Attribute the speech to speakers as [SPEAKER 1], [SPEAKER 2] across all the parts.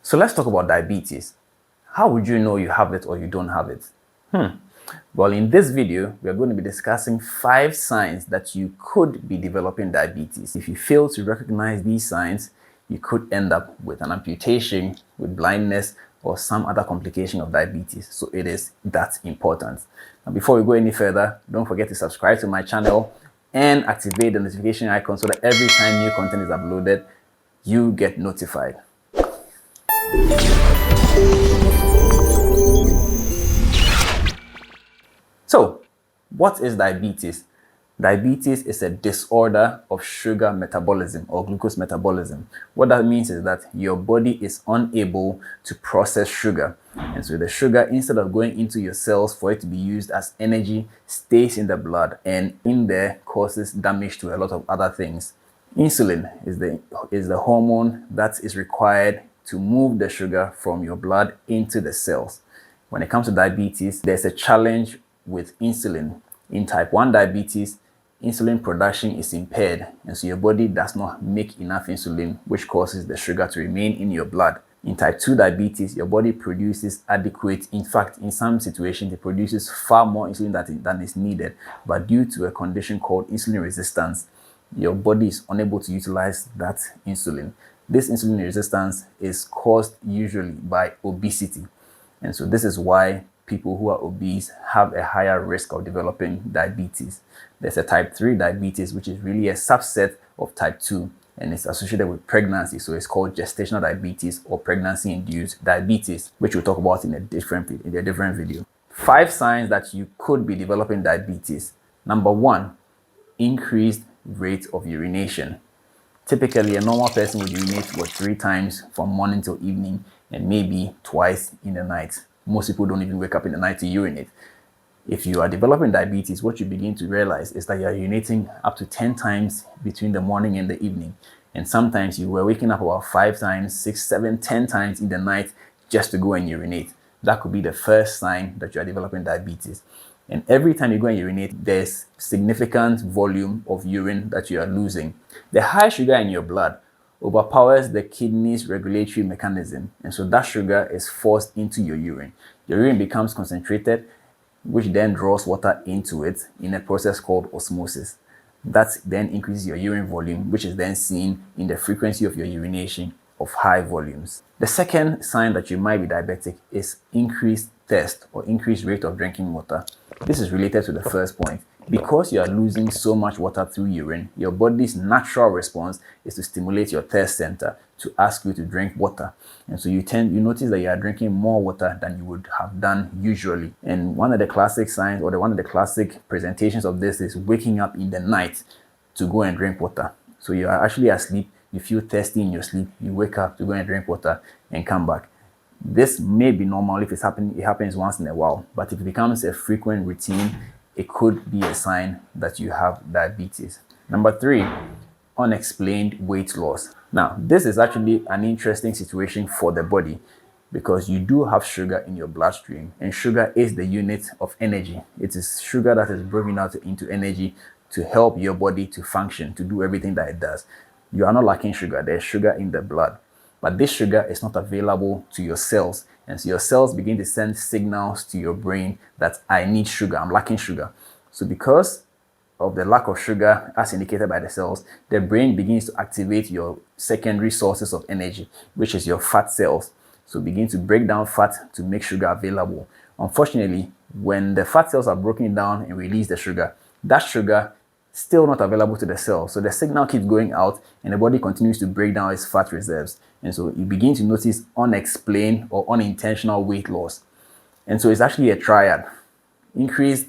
[SPEAKER 1] So let's talk about diabetes. How would you know you have it or you don't have it? Well, in this video, we are going to be discussing 5 signs that you could be developing diabetes. If you fail to recognize these signs, you could end up with an amputation, with blindness, or some other complication of diabetes. So it is that important. And before we go any further, don't forget to subscribe to my channel and activate the notification icon so that every time new content is uploaded, you get notified. So, what is diabetes? Diabetes is a disorder of sugar metabolism or glucose metabolism. What that means is that your body is unable to process sugar. And so the sugar, instead of going into your cells for it to be used as energy, stays in the blood and in there causes damage to a lot of other things. Insulin is the hormone that is required to move the sugar from your blood into the cells. When it comes to diabetes, there's a challenge with insulin. In type 1 diabetes, insulin production is impaired, and so your body does not make enough insulin, which causes the sugar to remain in your blood. In type 2 diabetes, your body produces adequate, in fact, in some situations, it produces far more insulin than is needed, but due to a condition called insulin resistance, your body is unable to utilize that insulin. This insulin resistance is caused usually by obesity, and so this is why people who are obese have a higher risk of developing diabetes. There's a type 3 diabetes, which is really a subset of type 2, and it's associated with pregnancy. So it's called gestational diabetes or pregnancy-induced diabetes, which we'll talk about in a different video. 5 signs that you could be developing diabetes. Number 1, increased rate of urination. Typically, a normal person would urinate 3 times from morning till evening and maybe twice in the night. Most people don't even wake up in the night to urinate. If you are developing diabetes, what you begin to realize is that you are urinating up to 10 times between the morning and the evening. And sometimes you were waking up about 5 times, 6, 7, 10 times in the night just to go and urinate. That could be the first sign that you are developing diabetes. And every time you go and urinate, there's significant volume of urine that you are losing. The high sugar in your blood overpowers the kidney's regulatory mechanism, and so that sugar is forced into your urine. Your urine becomes concentrated, which then draws water into it in a process called osmosis. That then increases your urine volume, which is then seen in the frequency of your urination of high volumes. The second sign that you might be diabetic is increased thirst or increased rate of drinking water. This is related to the first point. Because you are losing so much water through urine, your body's natural response is to stimulate your thirst center to ask you to drink water. And so you notice that you are drinking more water than you would have done usually. And one of the classic signs or one of the classic presentations of this is waking up in the night to go and drink water. So you are actually asleep, you feel thirsty in your sleep, you wake up to go and drink water and come back. This may be normal if it happens once in a while, but if it becomes a frequent routine, it could be a sign that you have diabetes. Number 3, unexplained weight loss. Now, this is actually an interesting situation for the body because you do have sugar in your bloodstream, and sugar is the unit of energy. It is sugar that is broken out into energy to help your body to function, to do everything that it does. You are not lacking sugar. There's sugar in the blood, but this sugar is not available to your cells. And so your cells begin to send signals to your brain that I need sugar, I'm lacking sugar. So because of the lack of sugar, as indicated by the cells, the brain begins to activate your secondary sources of energy, which is your fat cells. So begin to break down fat to make sugar available. Unfortunately, when the fat cells are broken down and release the sugar, that sugar still not available to the cell. So the signal keeps going out and the body continues to break down its fat reserves. And so you begin to notice unexplained or unintentional weight loss. And so it's actually a triad: increased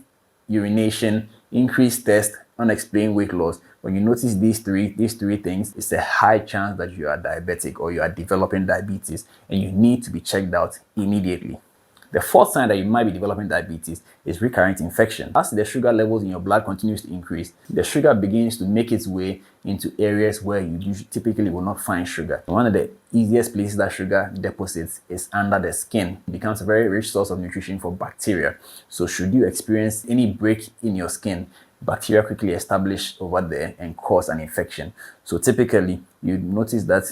[SPEAKER 1] urination, increased thirst, unexplained weight loss. When you notice these three things, it's a high chance that you are diabetic or you are developing diabetes, and you need to be checked out immediately. The fourth sign that you might be developing diabetes is recurrent infection. As the sugar levels in your blood continues to increase, the sugar begins to make its way into areas where you typically will not find sugar. One of the easiest places that sugar deposits is under the skin. It becomes a very rich source of nutrition for bacteria. So should you experience any break in your skin, bacteria quickly establish over there and cause an infection. So typically, you've noticed that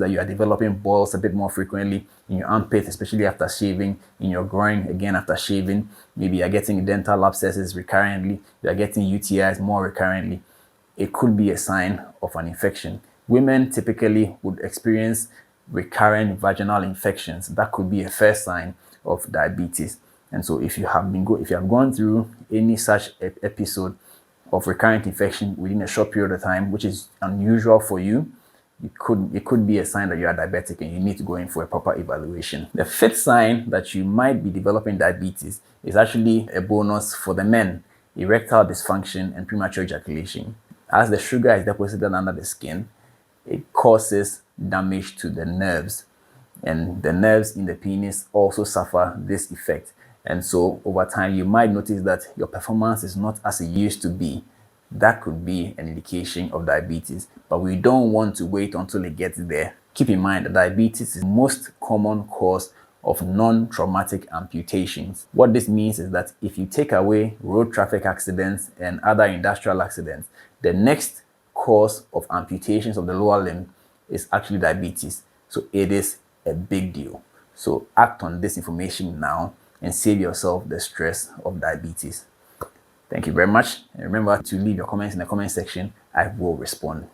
[SPEAKER 1] you are developing boils a bit more frequently in your armpit, especially after shaving, in your groin again after shaving. Maybe you're getting dental abscesses recurrently, you're getting UTIs more recurrently. It could be a sign of an infection. Women typically would experience recurrent vaginal infections. That could be a first sign of diabetes. And so if you have gone through any such episode of recurrent infection within a short period of time, which is unusual for you, it could be a sign that you are diabetic and you need to go in for a proper evaluation. The fifth sign that you might be developing diabetes is actually a bonus for the men: erectile dysfunction and premature ejaculation. As the sugar is deposited under the skin, it causes damage to the nerves, and the nerves in the penis also suffer this effect. And so over time, you might notice that your performance is not as it used to be. That could be an indication of diabetes, but we don't want to wait until it gets there. Keep in mind that diabetes is the most common cause of non-traumatic amputations. What this means is that if you take away road traffic accidents and other industrial accidents, the next cause of amputations of the lower limb is actually diabetes. So it is a big deal. So act on this information now and save yourself the stress of diabetes. Thank you very much. And remember to leave your comments in the comment section. I will respond.